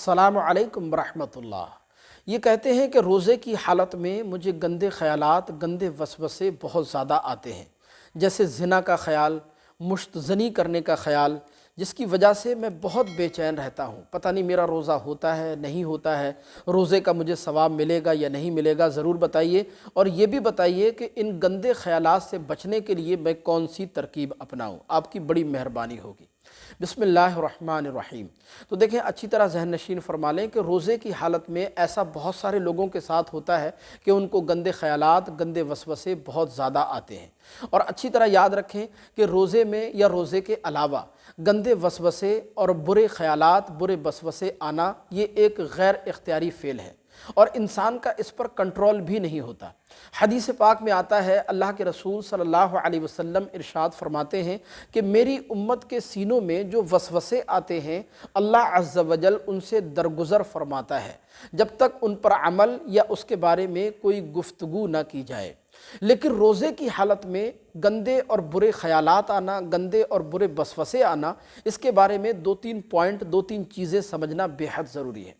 अस्सलामु अलैकुम वरहमतुल्लाह। ये कहते हैं कि रोज़े की हालत में मुझे गंदे ख़यालात, गंदे वसवसे बहुत ज़्यादा आते हैं, जैसे ज़िना का ख़याल, मुश्तज़नी करने का ख़याल, जिसकी वजह से मैं बहुत बेचैन रहता हूँ। पता नहीं मेरा रोज़ा होता है, नहीं होता है, रोज़े का मुझे सवाब मिलेगा या नहीं मिलेगा, ज़रूर बताइए। और ये भी बताइए कि इन गंदे ख़यालात से बचने के लिए मैं कौन सी तरकीब अपनाऊँ, आपकी बड़ी मेहरबानी होगी। बिस्मिल्लाहिर्रहमानिर्रहीम। तो देखें, अच्छी तरह ज़हन नशीन फरमा लें कि रोज़े की हालत में ऐसा बहुत सारे लोगों के साथ होता है कि उनको गंदे ख़यालात, गंदे वसवसे बहुत ज़्यादा आते हैं। और अच्छी तरह याद रखें कि रोज़े में या रोज़े के अलावा गंदे वसवसे और बुरे ख़यालात, बुरे वसवसे आना ये एक गैर इख्तियारी फ़ेल है और इंसान का इस पर कंट्रोल भी नहीं होता। हदीस पाक में आता है, अल्लाह के रसूल सल्लल्लाहु अलैहि वसल्लम इरशाद फरमाते हैं कि मेरी उम्मत के सीनों में जो वसवसे आते हैं, अल्लाह अज़्ज़ वजल उनसे दरगुज़र फरमाता है जब तक उन पर अमल या उसके बारे में कोई गुफ्तगू ना की जाए। लेकिन रोज़े की हालत में गंदे और बुरे ख़यालात आना, गंदे और बुरे वसवसे आना, इसके बारे में दो तीन चीज़ें समझना बेहद ज़रूरी है।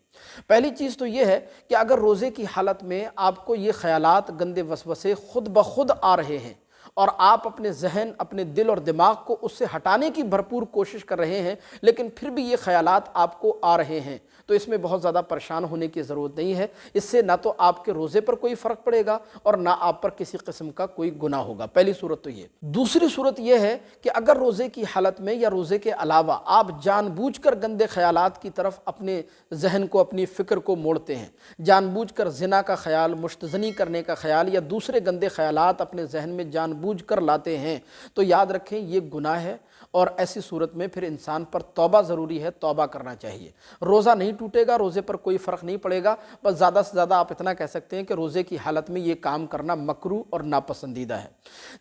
पहली चीज़ तो ये है कि अगर रोज़े की हालत में आपको ये ख़यालात, गंदे वसवसे खुद ब खुद आ रहे हैं और आप अपने जहन, अपने दिल और दिमाग को उससे हटाने की भरपूर कोशिश कर रहे हैं, लेकिन फिर भी ये ख़यालात आपको आ रहे हैं, तो इसमें बहुत ज़्यादा परेशान होने की ज़रूरत नहीं है। इससे ना तो आपके रोज़े पर कोई फ़र्क पड़ेगा और ना आप पर किसी किस्म का कोई गुनाह होगा। पहली सूरत तो ये। दूसरी सूरत ये है कि अगर रोज़े की हालत में या रोज़े के अलावा आप जानबूझकर गंदे ख़यालात की तरफ अपने जहन को, अपनी फ़िक्र को मोड़ते हैं, जानबूझकर ज़िना का ख़याल, मुश्तज़नी करने का ख़याल या दूसरे गंदे ख़यालात अपने जहन में जानबूझ कर लाते हैं, तो याद रखें ये गुनाह है और ऐसी सूरत में फिर इंसान पर तौबा ज़रूरी है, तौबा करना चाहिए। रोज़ा नहीं टूटेगा, रोज़े पर कोई फ़र्क नहीं पड़ेगा, बस ज़्यादा से ज़्यादा आप इतना कह सकते हैं कि रोज़े की हालत में ये काम करना मकरूह और नापसंदीदा है।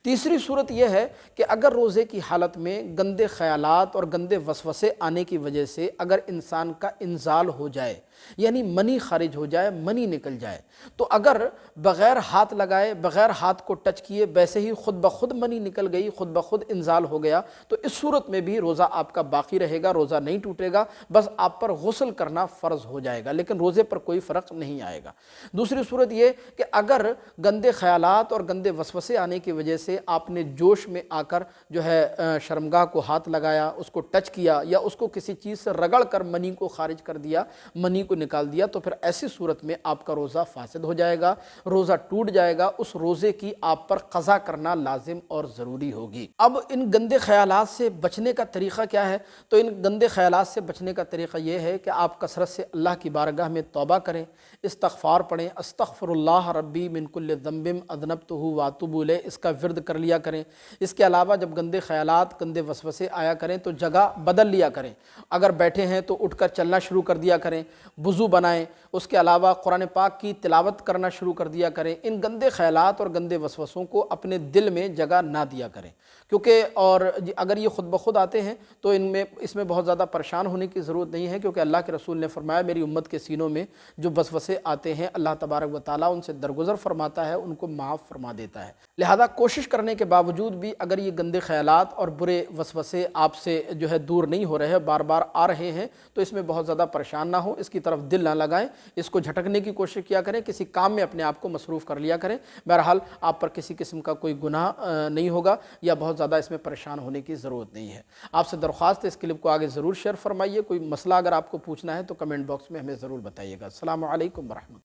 तीसरी सूरत यह है कि अगर रोज़े की हालत में गंदे ख़यालात और गंदे वसवसे आने की वजह से अगर इंसान का इंज़ाल हो जाए, यानी मनी खारिज हो जाए, मनी निकल जाए, तो अगर बग़ैर हाथ लगाए, बग़ैर हाथ को टच किए वैसे ही खुद ब खुद मनी निकल गई, खुद ब खुद इंज़ाल हो गया, तो इस सूरत में भी रोज़ा आपका बाकी रहेगा, रोज़ा नहीं टूटेगा, बस आप पर गुस्ल करना फ़र्ज़ हो जाएगा, लेकिन रोज़े पर कोई फ़र्क नहीं आएगा। दूसरी सूरत ये कि अगर गंदे ख़यालात और गंदे वसवसे आने की वजह से आपने जोश में आकर जो है शर्मगाह को हाथ लगाया, उसको टच किया या उसको किसी चीज़ से रगड़ कर मनी को खारिज कर दिया, मनी को निकाल दिया, तो फिर ऐसी सूरत में आपका रोज़ा फासिद हो जाएगा, रोज़ा टूट जाएगा, उस रोज़े की आप पर क़ज़ा करना लाजिम और ज़रूरी होगी। अब इन गंदे ख़यालात से बचने का तरीक़ा क्या है? तो इन गंदे ख़यालात से बचने का तरीक़ा ये है कि आप कसरत से अल्लाह की बारगाह में तौबा करें, इस्तग़फ़ार पढ़ें, अस्तग़फ़िरुल्लाह रब्बी मिन कुल्लि ज़ंबिन अज़नबतुहु व अतूबु इलैह, इसका विर्द कर लिया करें। इसके अलावा जब गंदे ख़यालात, गंदे वसवसे आया करें तो जगह बदल लिया करें। अगर बैठे हैं तो उठकर चलना शुरू कर दिया करें, वुज़ू बनाएं, उसके अलावा कुरान पाक की तिलावत करना शुरू कर दिया करें। इन गंदे ख़यालात और गंदे वसवसों को अपने दिल में जगह ना दिया करें, क्योंकि और अगर ये खुद ब खुद आते हैं तो इसमें बहुत ज़्यादा परेशान होने की ज़रूरत नहीं है, क्योंकि अल्लाह के रसूल ने फरमाया मेरी उम्मत के सीनों में जो वसवसे आते हैं अल्लाह तबारक व तआला उनसे दरगुज़र फरमाता है, उनको माफ़ फरमा देता है। लिहाजा कोशिश करने के बावजूद भी अगर ये गंदे ख़यालात और बुरे वसवसे आपसे जो है दूर नहीं हो रहे, बार बार आ रहे हैं, तो इसमें बहुत ज़्यादा परेशान ना हो, इसकी तरफ दिल ना लगाएं, इसको झटकने की कोशिश किया करें, किसी काम में अपने आप को मसरूफ़ कर लिया करें। बहरहाल आप पर किसी किस्म का कोई गुनाह नहीं होगा या बहुत ज़्यादा इसमें परेशान होने की ज़रूरत नहीं है। आपसे दरख्वास्त है इस क्लिप को आगे ज़रूर शेयर फरमाइए। कोई मसला अगर आपको पूछना है तो कमेंट बॉक्स में हमें ज़रूर बताइएगा। अस्सलामु अलैकुम वरहमतुल्लाह।